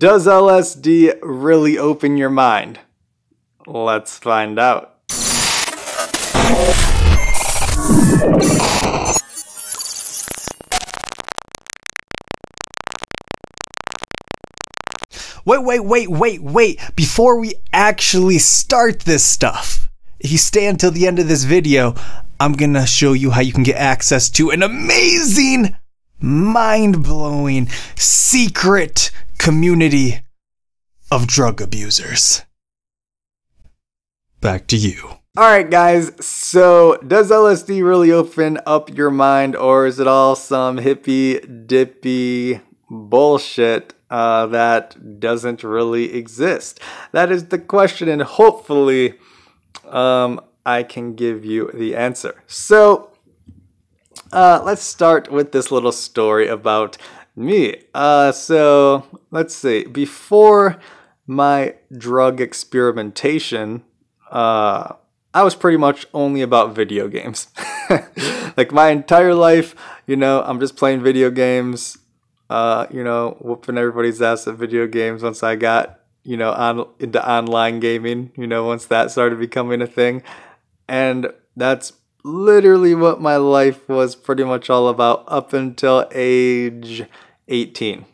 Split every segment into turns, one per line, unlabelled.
Does LSD really open your mind? Let's find out. Wait. Before we actually start this stuff, if you stay until the end of this video, I'm gonna show you how you can get access to an amazing, mind-blowing, secret community of drug abusers. Back to you. Alright guys, so does LSD really open up your mind, or is it all some hippy-dippy bullshit that doesn't really exist? That is the question, and hopefully I can give you the answer. So let's start with this little story about me. So let's see, before my drug experimentation, I was pretty much only about video games. Like my entire life, you know, I'm just playing video games, you know, whooping everybody's ass at video games once I got, you know, into online gaming, you know, once that started becoming a thing. And that's literally what my life was pretty much all about up until age 18.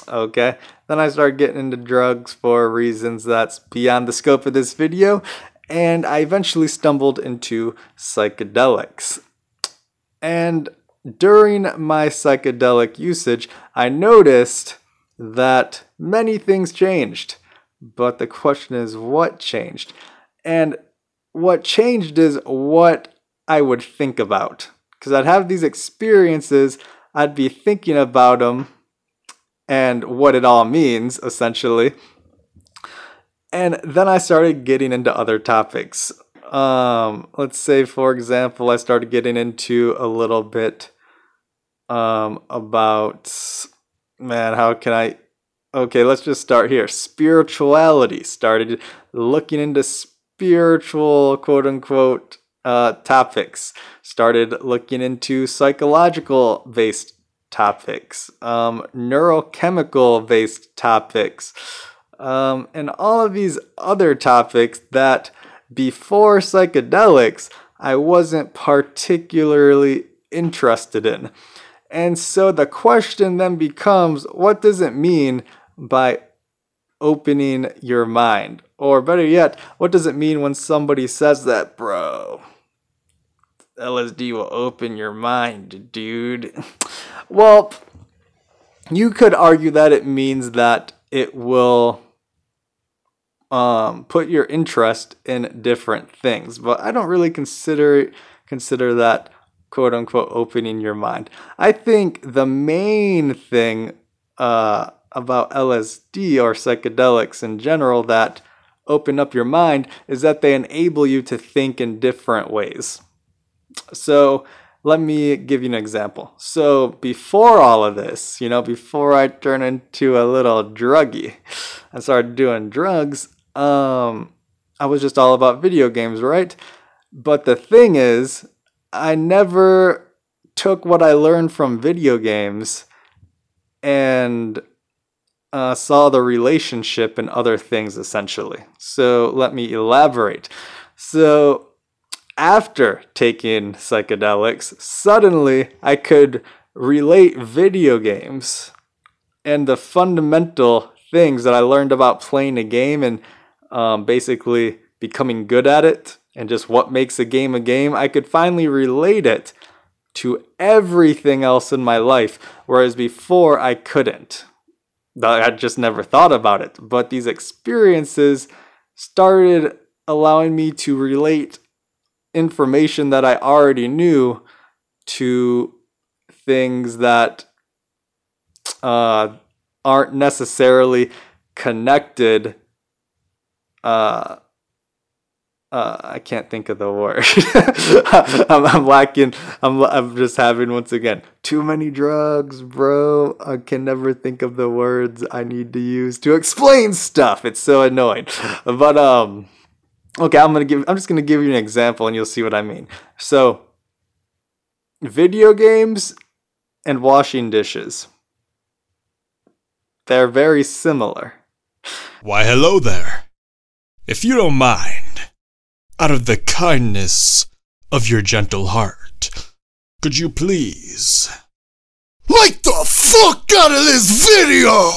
Okay, then I started getting into drugs for reasons that's beyond the scope of this video, and I eventually stumbled into psychedelics. And during my psychedelic usage, I noticed that many things changed. But the question is, what changed? And what changed is what I would think about. Because I'd have these experiences, I'd be thinking about them and what it all means, essentially. And then I started getting into other topics. Let's say, for example, I started getting into a little bit about, man, how can I... Okay, let's just start here. Spirituality. Started looking into spiritual, quote-unquote, topics. Started looking into psychological-based topics, neurochemical-based topics, and all of these other topics that before psychedelics I wasn't particularly interested in. And so the question then becomes, what does it mean by opening your mind? Or better yet, what does it mean when somebody says that, bro? LSD will open your mind, dude. Well, you could argue that it means that it will put your interest in different things, but I don't really consider that quote-unquote opening your mind. I think the main thing about LSD or psychedelics in general that open up your mind is that they enable you to think in different ways. So let me give you an example. So before all of this, you know, before I turned into a little druggie and started doing drugs, I was just all about video games, right? But the thing is, I never took what I learned from video games and saw the relationship in other things, essentially. So let me elaborate. So after taking psychedelics, suddenly I could relate video games and the fundamental things that I learned about playing a game and basically becoming good at it and just what makes a game, I could finally relate it to everything else in my life, whereas before I couldn't. I just never thought about it. But these experiences started allowing me to relate information that I already knew to things that aren't necessarily connected. I can't think of the word. I'm lacking. I'm just having, once again, too many drugs, bro. I can never think of the words I need to use to explain stuff. It's so annoying. But okay, I'm just gonna give you an example, and you'll see what I mean. So, video games and washing dishes. They're very similar.
Why, hello there. If you don't mind, out of the kindness of your gentle heart, could you please like the fuck out of this video?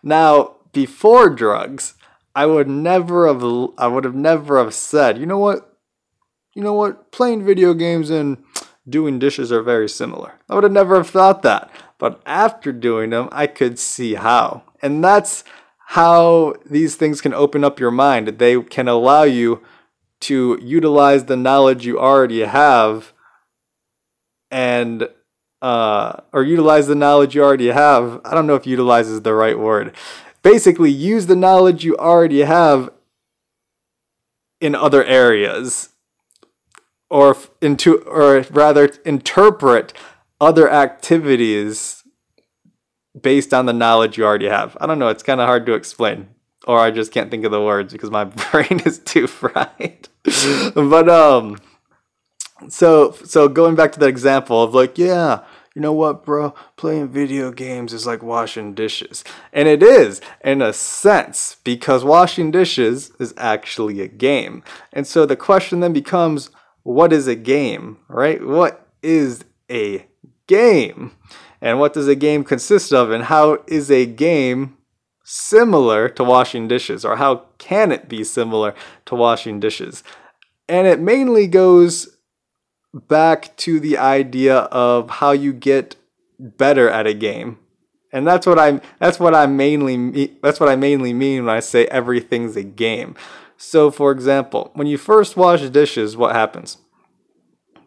Now, before drugs, I would have never have said, you know what, playing video games and doing dishes are very similar. I would have never have thought that. But after doing them, I could see how. And that's how these things can open up your mind. They can allow you to utilize the knowledge you already have and or utilize the knowledge you already have. I don't know if utilize is the right word. Basically, use the knowledge you already have in other areas, or rather interpret other activities based on the knowledge you already have. I don't know, it's kind of hard to explain, or I just can't think of the words because my brain is too fried. But so going back to that example of like, yeah, you know what, bro, playing video games is like washing dishes. And it is, in a sense, because washing dishes is actually a game. And so the question then becomes, what is a game, right? What is a game? And what does a game consist of? And how is a game similar to washing dishes? Or how can it be similar to washing dishes? And it mainly goes back to the idea of how you get better at a game. And that's what I mainly mean when I say everything's a game. So for example, when you first wash dishes, what happens?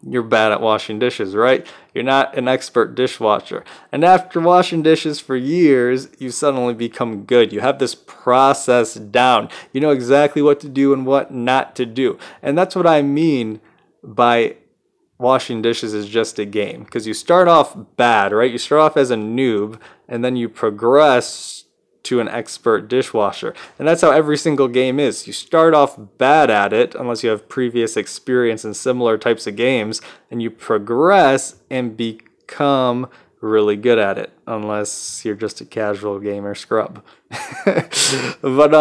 You're bad at washing dishes, right? You're not an expert dishwasher. And after washing dishes for years, you suddenly become good. You have this process down. You know exactly what to do and what not to do. And that's what I mean by washing dishes is just a game. Because you start off bad, right? You start off as a noob, and then you progress to an expert dishwasher. And that's how every single game is. You start off bad at it, unless you have previous experience in similar types of games, and you progress and become really good at it, unless you're just a casual gamer scrub. But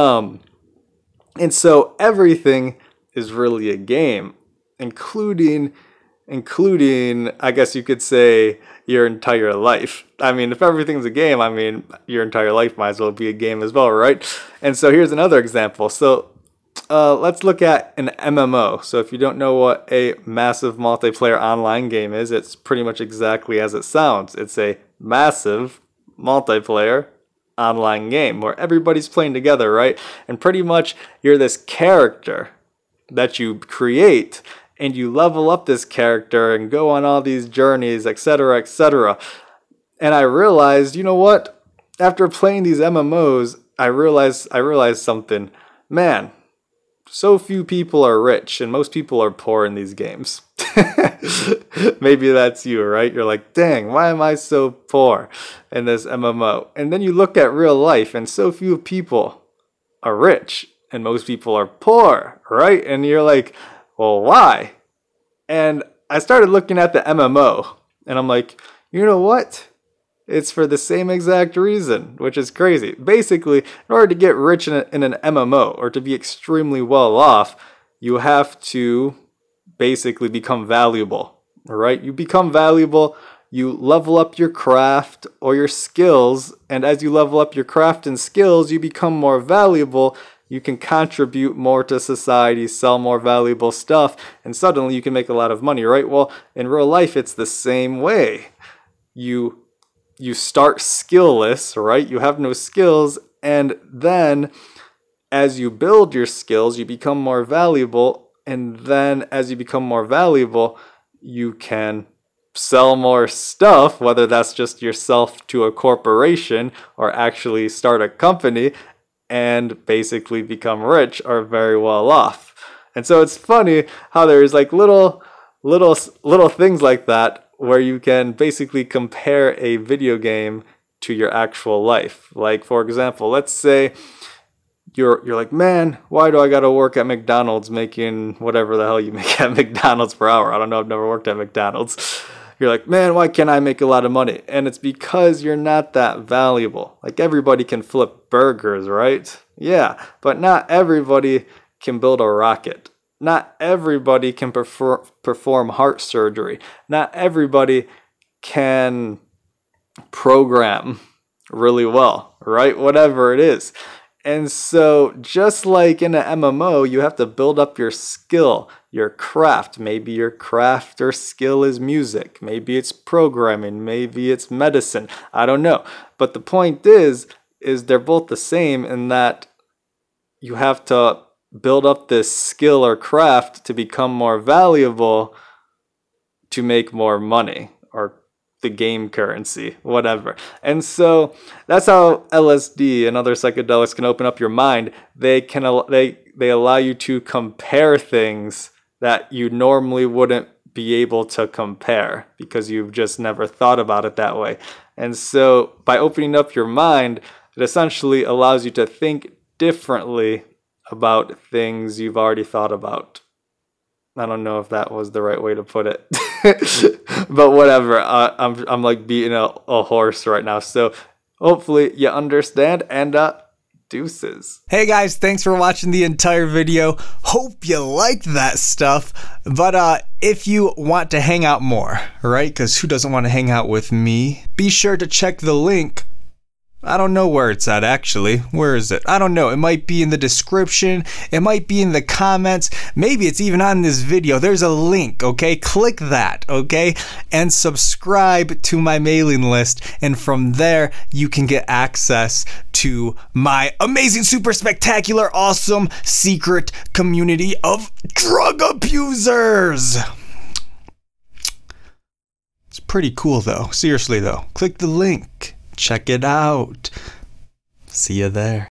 and so everything is really a game, including I guess you could say your entire life. I mean, if everything's a game, I mean, your entire life might as well be a game as well, right? And so here's another example. So let's look at an MMO. So if you don't know what a massive multiplayer online game is, it's pretty much exactly as it sounds. It's a massive multiplayer online game where everybody's playing together, right? And pretty much you're this character that you create, and you level up this character and go on all these journeys, etc., etc. And I realized, you know what? After playing these MMOs, I realized something. Man, so few people are rich, and most people are poor in these games. Maybe that's you, right? You're like, dang, why am I so poor in this MMO? And then you look at real life, and so few people are rich, and most people are poor, right? And you're like, well, why? And I started looking at the MMO, and I'm like, you know what? It's for the same exact reason, which is crazy. Basically, in order to get rich in an MMO, or to be extremely well off, you have to basically become valuable, all right? You become valuable, you level up your craft or your skills, and as you level up your craft and skills, you become more valuable. You can contribute more to society, sell more valuable stuff, and suddenly you can make a lot of money, right? Well, in real life, it's the same way. You start skillless, right? You have no skills, and then as you build your skills, you become more valuable, and then as you become more valuable, you can sell more stuff, whether that's just yourself to a corporation or actually start a company, and basically become rich or very well off. And so it's funny how there's like little things like that where you can basically compare a video game to your actual life. Like, for example, let's say you're like, man, why do I gotta work at McDonald's making whatever the hell you make at McDonald's per hour? I don't know, I've never worked at McDonald's. you're like, man, why can't I make a lot of money? And it's because you're not that valuable. Like, everybody can flip burgers, right? Yeah, but not everybody can build a rocket. Not everybody can perform heart surgery. Not everybody can program really well, right? Whatever it is. And so just like in an MMO, you have to build up your skill, your craft. Maybe your craft or skill is music. Maybe it's programming. Maybe it's medicine. I don't know. But the point is they're both the same in that you have to build up this skill or craft to become more valuable to make more money, or the game currency, whatever. And so that's how LSD and other psychedelics can open up your mind. They allow you to compare things that you normally wouldn't be able to compare because you've just never thought about it that way. And so by opening up your mind, it essentially allows you to think differently about things you've already thought about. I don't know if that was the right way to put it. But whatever, I'm like beating a horse right now. So hopefully you understand, and deuces. Hey guys, thanks for watching the entire video. Hope you liked that stuff. But if you want to hang out more, right? Because who doesn't want to hang out with me? Be sure to check the link. I don't know where it's at, actually. Where is it? I don't know. It might be in the description. It might be in the comments. Maybe it's even on this video. There's a link, okay? Click that, okay? And subscribe to my mailing list. And from there, you can get access to my amazing, super spectacular, awesome, secret community of drug abusers. It's pretty cool, though. Seriously, though. Click the link. Check it out. See you there.